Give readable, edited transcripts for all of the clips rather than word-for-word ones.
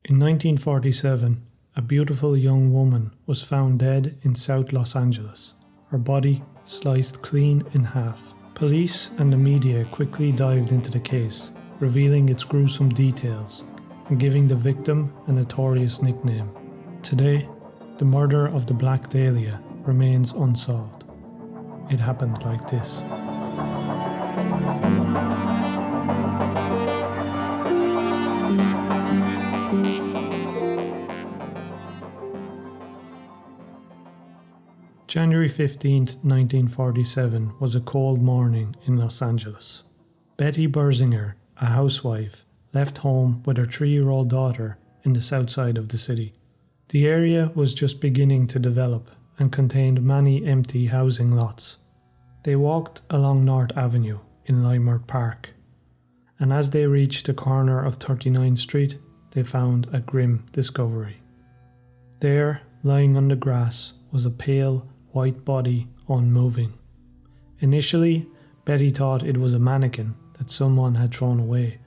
In 1947, a beautiful young woman was found dead in South Los Angeles, her body sliced clean in half. Police and the media quickly dived into the case, revealing its gruesome details and giving the victim a notorious nickname. Today, the murder of the Black Dahlia remains unsolved. It happened like this. January 15th, 1947 was a cold morning in Los Angeles. Betty Berzinger, a housewife, left home with her 3-year-old daughter in the south side of the city. The area was just beginning to develop and contained many empty housing lots. They walked along North Avenue in Leimert Park, and as they reached the corner of 39th Street, they found a grim discovery. There, lying on the grass, was a pale, white body unmoving. Initially, Betty thought it was a mannequin that someone had thrown away,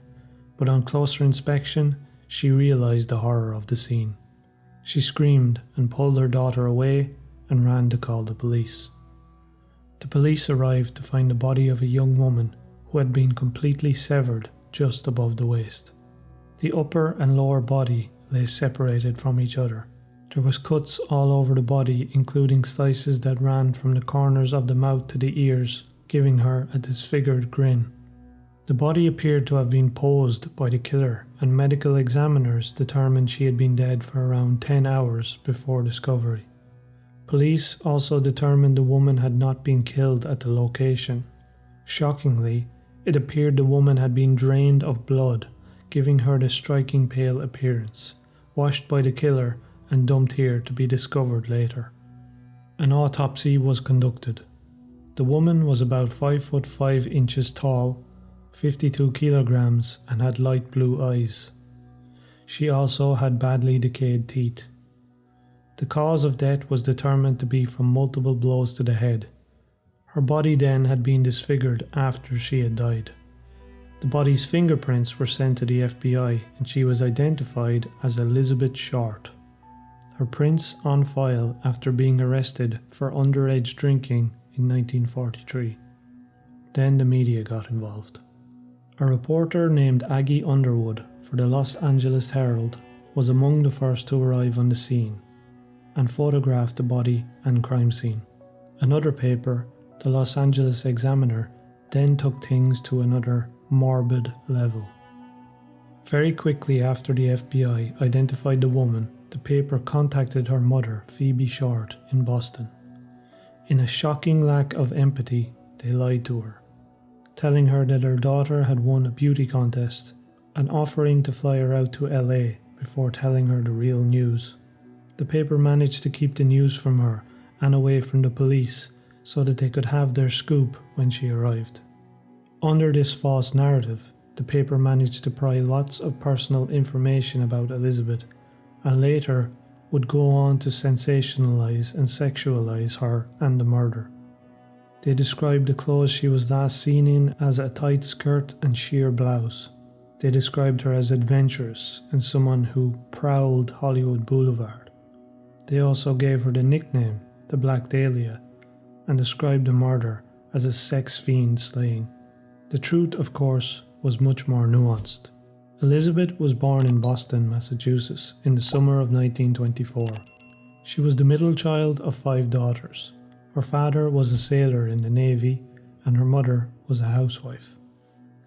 but on closer inspection, she realised the horror of the scene. She screamed and pulled her daughter away and ran to call the police. The police arrived to find the body of a young woman who had been completely severed just above the waist. The upper and lower body lay separated from each other. There was cuts all over the body, including slices that ran from the corners of the mouth to the ears, giving her a disfigured grin. The body appeared to have been posed by the killer, and medical examiners determined she had been dead for around 10 hours before discovery. Police also determined the woman had not been killed at the location. Shockingly, it appeared the woman had been drained of blood, giving her the striking pale appearance, washed by the killer and dumped here to be discovered later. An autopsy was conducted. The woman was about 5 foot 5 inches tall, 52 kilograms, and had light blue eyes. She also had badly decayed teeth. The cause of death was determined to be from multiple blows to the head. Her body then had been disfigured after she had died. The body's fingerprints were sent to the FBI and she was identified as Elizabeth Short. Her prints on file after being arrested for underage drinking in 1943. Then the media got involved. A reporter named Aggie Underwood for the Los Angeles Herald was among the first to arrive on the scene and photographed the body and crime scene. Another paper, the Los Angeles Examiner, then took things to another morbid level. Very quickly after the FBI identified the woman, the paper contacted her mother, Phoebe Short, in Boston. In a shocking lack of empathy, they lied to her, telling her that her daughter had won a beauty contest and offering to fly her out to LA before telling her the real news. The paper managed to keep the news from her and away from the police so that they could have their scoop when she arrived. Under this false narrative, the paper managed to pry lots of personal information about Elizabeth and later would go on to sensationalize and sexualize her and the murder. They described the clothes she was last seen in as a tight skirt and sheer blouse. They described her as adventurous and someone who prowled Hollywood Boulevard. They also gave her the nickname, the Black Dahlia, and described the murder as a sex fiend slaying. The truth, of course, was much more nuanced. Elizabeth was born in Boston, Massachusetts, in the summer of 1924. She was the middle child of 5 daughters. Her father was a sailor in the Navy, and her mother was a housewife.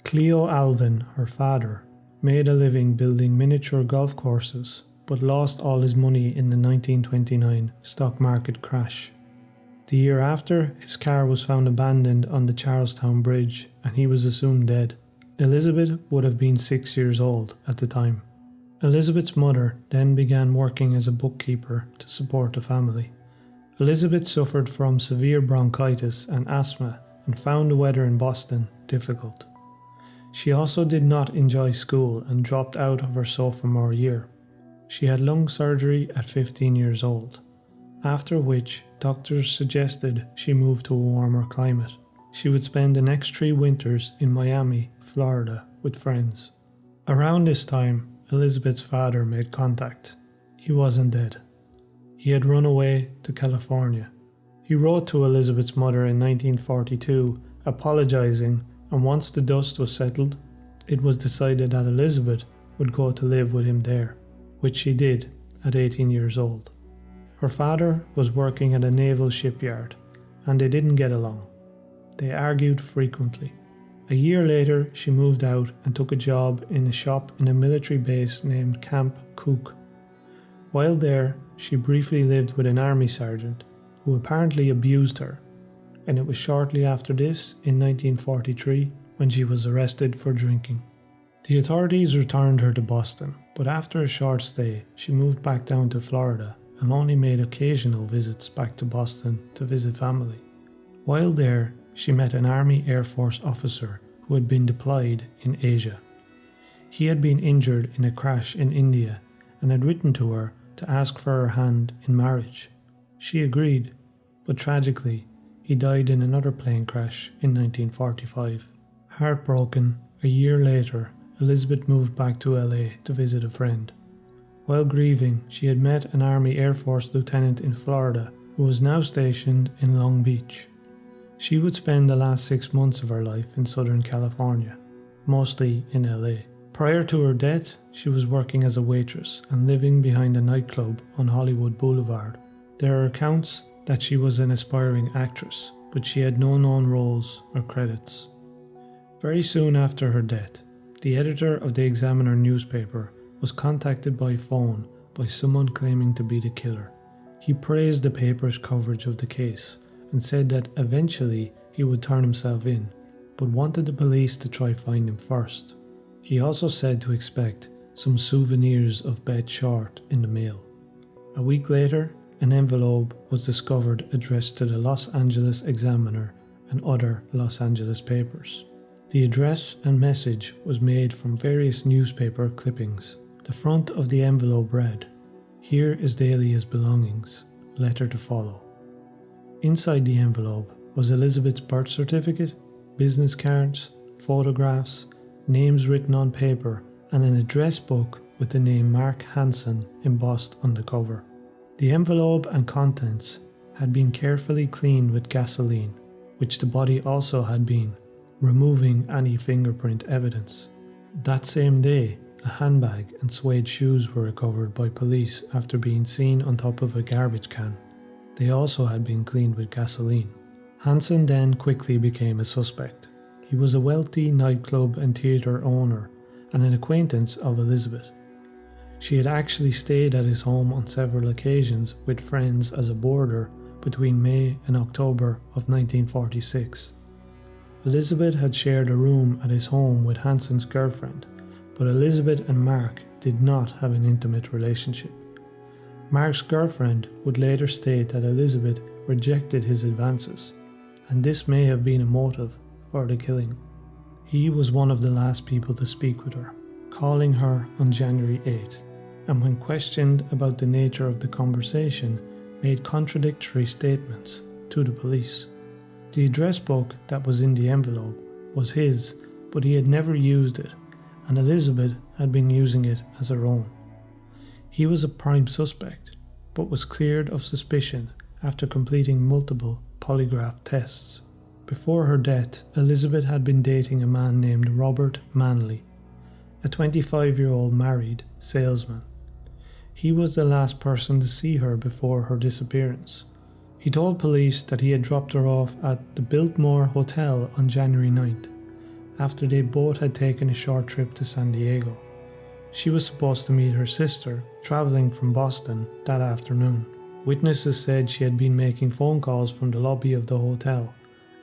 Cleo Alvin, her father, made a living building miniature golf courses, but lost all his money in the 1929 stock market crash. The year after, his car was found abandoned on the Charlestown Bridge, and he was assumed dead. Elizabeth would have been 6 years old at the time. Elizabeth's mother then began working as a bookkeeper to support the family. Elizabeth suffered from severe bronchitis and asthma and found the weather in Boston difficult. She also did not enjoy school and dropped out of her sophomore year. She had lung surgery at 15 years old, after which doctors suggested she move to a warmer climate. She would spend the next 3 winters in Miami, Florida, with friends. Around this time, Elizabeth's father made contact. He wasn't dead. He had run away to California. He wrote to Elizabeth's mother in 1942, apologising, and once the dust was settled, it was decided that Elizabeth would go to live with him there, which she did at 18 years old. Her father was working at a naval shipyard, and they didn't get along. They argued frequently. A year later, she moved out and took a job in a shop in a military base named Camp Cook. While there, she briefly lived with an army sergeant who apparently abused her, and it was shortly after this, in 1943, when she was arrested for drinking. The authorities returned her to Boston, but after a short stay, she moved back down to Florida and only made occasional visits back to Boston to visit family. While there, she met an Army Air Force officer who had been deployed in Asia. He had been injured in a crash in India and had written to her to ask for her hand in marriage. She agreed, but tragically, he died in another plane crash in 1945. Heartbroken, a year later, Elizabeth moved back to LA to visit a friend. While grieving, she had met an Army Air Force lieutenant in Florida who was now stationed in Long Beach. She would spend the last 6 months of her life in Southern California, mostly in LA. Prior to her death, she was working as a waitress and living behind a nightclub on Hollywood Boulevard. There are accounts that she was an aspiring actress, but she had no known roles or credits. Very soon after her death, the editor of the Examiner newspaper was contacted by phone by someone claiming to be the killer. He praised the paper's coverage of the case and said that eventually he would turn himself in, but wanted the police to try find him first. He also said to expect some souvenirs of Beth Short in the mail. A week later, an envelope was discovered addressed to the Los Angeles Examiner and other Los Angeles papers. The address and message was made from various newspaper clippings. The front of the envelope read, "Here is Dahlia's belongings, letter to follow." Inside the envelope was Elizabeth's birth certificate, business cards, photographs, names written on paper, and an address book with the name Mark Hansen embossed on the cover. The envelope and contents had been carefully cleaned with gasoline, which the body also had been, removing any fingerprint evidence. That same day, a handbag and suede shoes were recovered by police after being seen on top of a garbage can. They also had been cleaned with gasoline. Hansen then quickly became a suspect. He was a wealthy nightclub and theatre owner and an acquaintance of Elizabeth. She had actually stayed at his home on several occasions with friends as a boarder between May and October of 1946. Elizabeth had shared a room at his home with Hansen's girlfriend, but Elizabeth and Mark did not have an intimate relationship. Mark's girlfriend would later state that Elizabeth rejected his advances, and this may have been a motive for the killing. He was one of the last people to speak with her, calling her on January 8, and when questioned about the nature of the conversation, made contradictory statements to the police. The address book that was in the envelope was his, but he had never used it, and Elizabeth had been using it as her own. He was a prime suspect, but was cleared of suspicion after completing multiple polygraph tests. Before her death, Elizabeth had been dating a man named Robert Manley, a 25-year-old married salesman. He was the last person to see her before her disappearance. He told police that he had dropped her off at the Biltmore Hotel on January 9th, after they both had taken a short trip to San Diego. She was supposed to meet her sister, travelling from Boston that afternoon. Witnesses said she had been making phone calls from the lobby of the hotel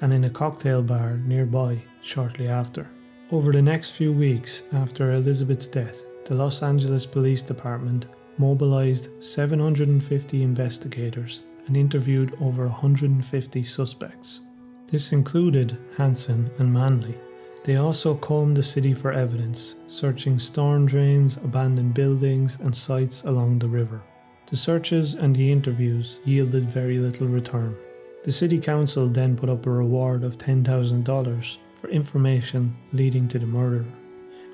and in a cocktail bar nearby shortly after. Over the next few weeks after Elizabeth's death, the Los Angeles Police Department mobilized 750 investigators and interviewed over 150 suspects. This included Hansen and Manley. They also combed the city for evidence, searching storm drains, abandoned buildings, and sites along the river. The searches and the interviews yielded very little return. The city council then put up a reward of $10,000 for information leading to the murderer,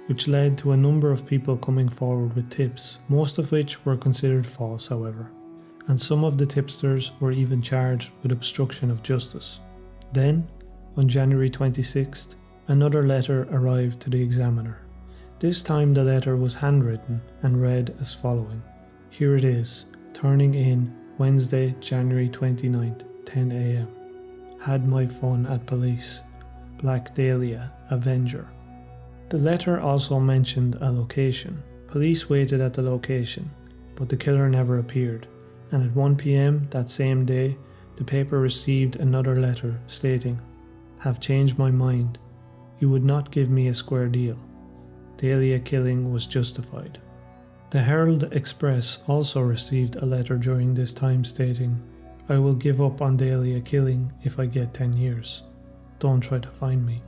which led to a number of people coming forward with tips, most of which were considered false, however, and some of the tipsters were even charged with obstruction of justice. Then, on January 26th, another letter arrived to the Examiner. This time the letter was handwritten and read as following. Here it is, turning in Wednesday, January 29th, 10 a.m. Had my fun at police. Black Dahlia, Avenger. The letter also mentioned a location. Police waited at the location, but the killer never appeared, and at 1 p.m. that same day, the paper received another letter stating, "Have changed my mind. You would not give me a square deal. Dahlia killing was justified." The Herald Express also received a letter during this time stating, "I will give up on Dahlia killing if I get 10 years. Don't try to find me."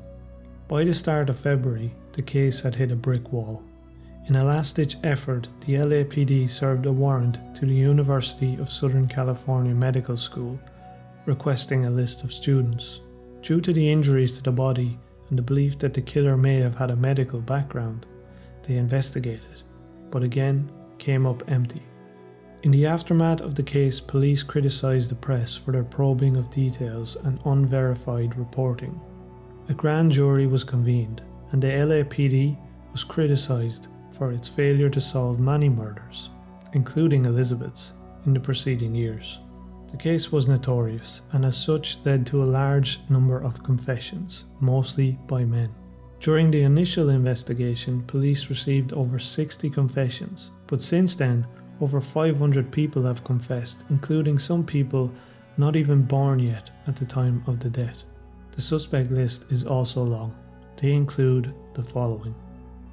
By the start of February, the case had hit a brick wall. In a last-ditch effort, the LAPD served a warrant to the University of Southern California Medical School, requesting a list of students. Due to the injuries to the body and the belief that the killer may have had a medical background, they investigated, but again came up empty. In the aftermath of the case, police criticised the press for their probing of details and unverified reporting. A grand jury was convened, and the LAPD was criticised for its failure to solve many murders, including Elizabeth's, in the preceding years. The case was notorious, and as such led to a large number of confessions, mostly by men. During the initial investigation, police received over 60 confessions, but since then, over 500 people have confessed, including some people not even born yet at the time of the death. The suspect list is also long. They include the following.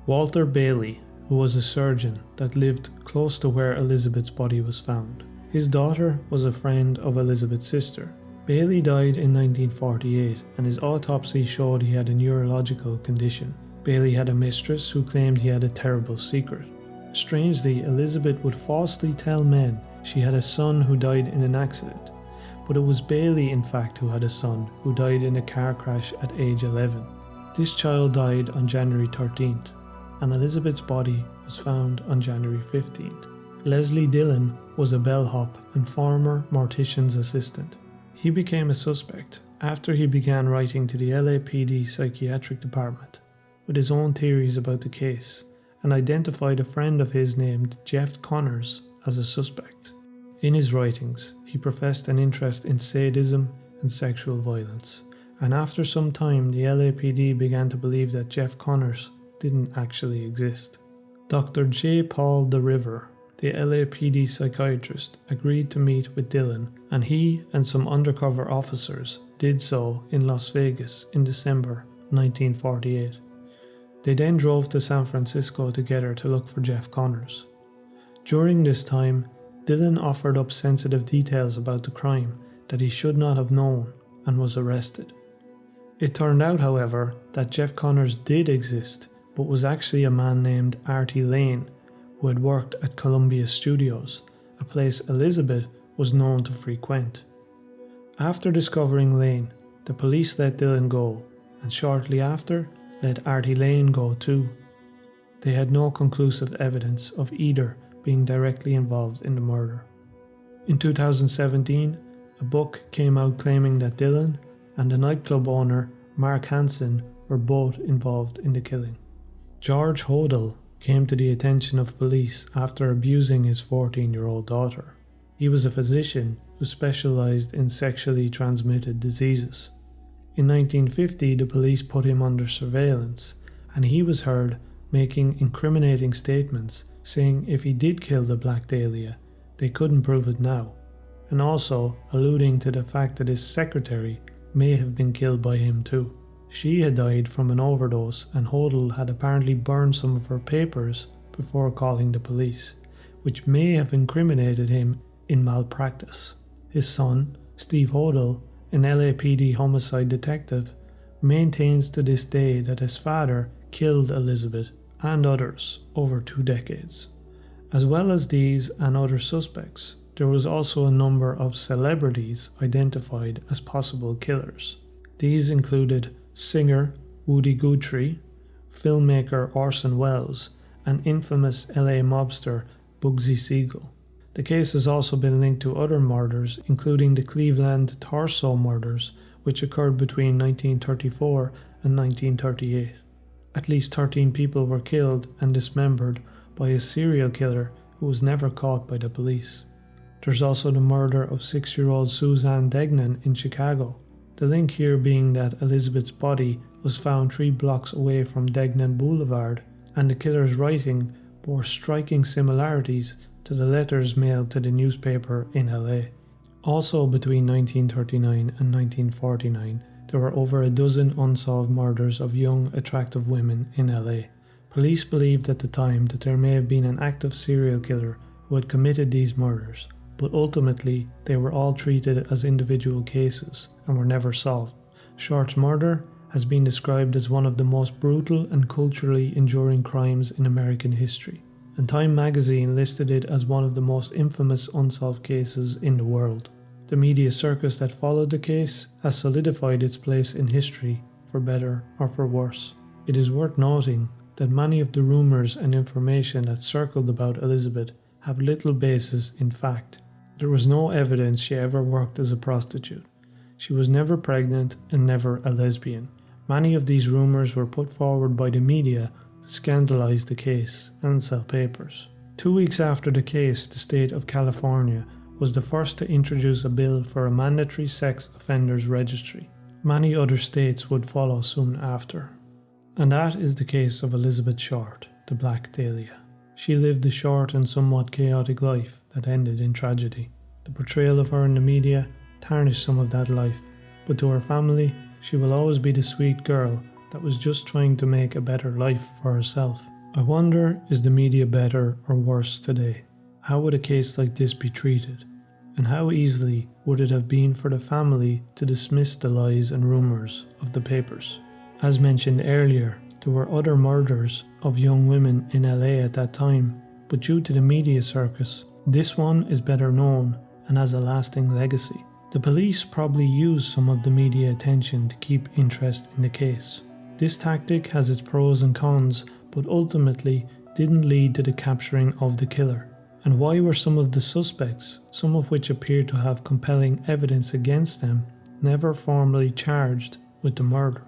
Walter Bailey, who was a surgeon that lived close to where Elizabeth's body was found. His daughter was a friend of Elizabeth's sister. Bailey died in 1948, and his autopsy showed he had a neurological condition. Bailey had a mistress who claimed he had a terrible secret. Strangely, Elizabeth would falsely tell men she had a son who died in an accident, but it was Bailey in fact who had a son who died in a car crash at age 11. This child died on January 13th, and Elizabeth's body was found on January 15th. Leslie Dillon was a bellhop and former mortician's assistant. He became a suspect after he began writing to the LAPD psychiatric department with his own theories about the case and identified a friend of his named Jeff Connors as a suspect. In his writings, he professed an interest in sadism and sexual violence, and after some time the LAPD began to believe that Jeff Connors didn't actually exist. Dr. J. Paul DeRiver, the LAPD psychiatrist, agreed to meet with Dillon, and he and some undercover officers did so in Las Vegas in December 1948. They then drove to San Francisco together to look for Jeff Connors. During this time, Dillon offered up sensitive details about the crime that he should not have known and was arrested. It turned out, however, that Jeff Connors did exist, but was actually a man named Artie Lane, who had worked at Columbia Studios, a place Elizabeth was known to frequent. After discovering Lane, the police let Dillon go, and shortly after, let Artie Lane go too. They had no conclusive evidence of either being directly involved in the murder. In 2017, a book came out claiming that Dillon and the nightclub owner Mark Hansen were both involved in the killing. George Hodel came to the attention of police after abusing his 14-year-old daughter. He was a physician who specialised in sexually transmitted diseases. In 1950, the police put him under surveillance, and he was heard making incriminating statements saying if he did kill the Black Dahlia, they couldn't prove it now, and also alluding to the fact that his secretary may have been killed by him too. She had died from an overdose, and Hodel had apparently burned some of her papers before calling the police, which may have incriminated him in malpractice. His son, Steve Hodel, an LAPD homicide detective, maintains to this day that his father killed Elizabeth and others over 2 decades. As well as these and other suspects, there was also a number of celebrities identified as possible killers. These included singer Woody Guthrie, filmmaker Orson Welles, and infamous LA mobster Bugsy Siegel. The case has also been linked to other murders, including the Cleveland Torso murders, which occurred between 1934 and 1938. At least 13 people were killed and dismembered by a serial killer who was never caught by the police. There's also the murder of 6-year-old Suzanne Degnan in Chicago. The link here being that Elizabeth's body was found 3 blocks away from Degnan Boulevard, and the killer's writing bore striking similarities to the letters mailed to the newspaper in LA. Also between 1939 and 1949, there were over a dozen unsolved murders of young, attractive women in LA. Police believed at the time that there may have been an active serial killer who had committed these murders, but ultimately they were all treated as individual cases and were never solved. Short's murder has been described as one of the most brutal and culturally enduring crimes in American history, and Time magazine listed it as one of the most infamous unsolved cases in the world. The media circus that followed the case has solidified its place in history, for better or for worse. It is worth noting that many of the rumours and information that circled about Elizabeth have little basis in fact. There was no evidence she ever worked as a prostitute. She was never pregnant and never a lesbian. Many of these rumours were put forward by the media to scandalise the case and sell papers. 2 weeks after the case, the state of California was the first to introduce a bill for a mandatory sex offenders registry. Many other states would follow soon after. And that is the case of Elizabeth Short, the Black Dahlia. She lived a short and somewhat chaotic life that ended in tragedy. The portrayal of her in the media tarnished some of that life, but to her family, she will always be the sweet girl that was just trying to make a better life for herself. I wonder, is the media better or worse today? How would a case like this be treated? And how easily would it have been for the family to dismiss the lies and rumours of the papers? As mentioned earlier, there were other murders of young women in LA at that time, but due to the media circus, this one is better known and has a lasting legacy. The police probably used some of the media attention to keep interest in the case. This tactic has its pros and cons, but ultimately didn't lead to the capturing of the killer. And why were some of the suspects, some of which appeared to have compelling evidence against them, never formally charged with the murder?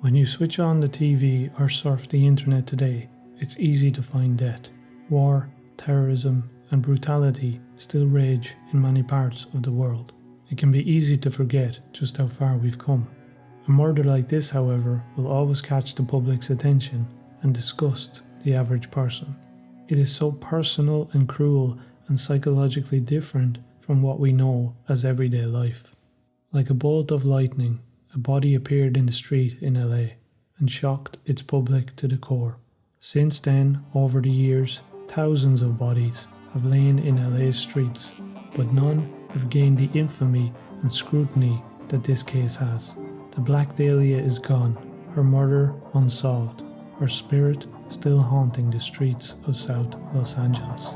When you switch on the TV or surf the internet today, it's easy to find death. War, terrorism, and brutality still rage in many parts of the world. It can be easy to forget just how far we've come. A murder like this, however, will always catch the public's attention and disgust the average person. It is so personal and cruel and psychologically different from what we know as everyday life. Like a bolt of lightning, a body appeared in the street in LA and shocked its public to the core. Since then, over the years, thousands of bodies have lain in LA's streets, but none have gained the infamy and scrutiny that this case has. The Black Dahlia is gone, her murder unsolved, her spirit still haunting the streets of South Los Angeles.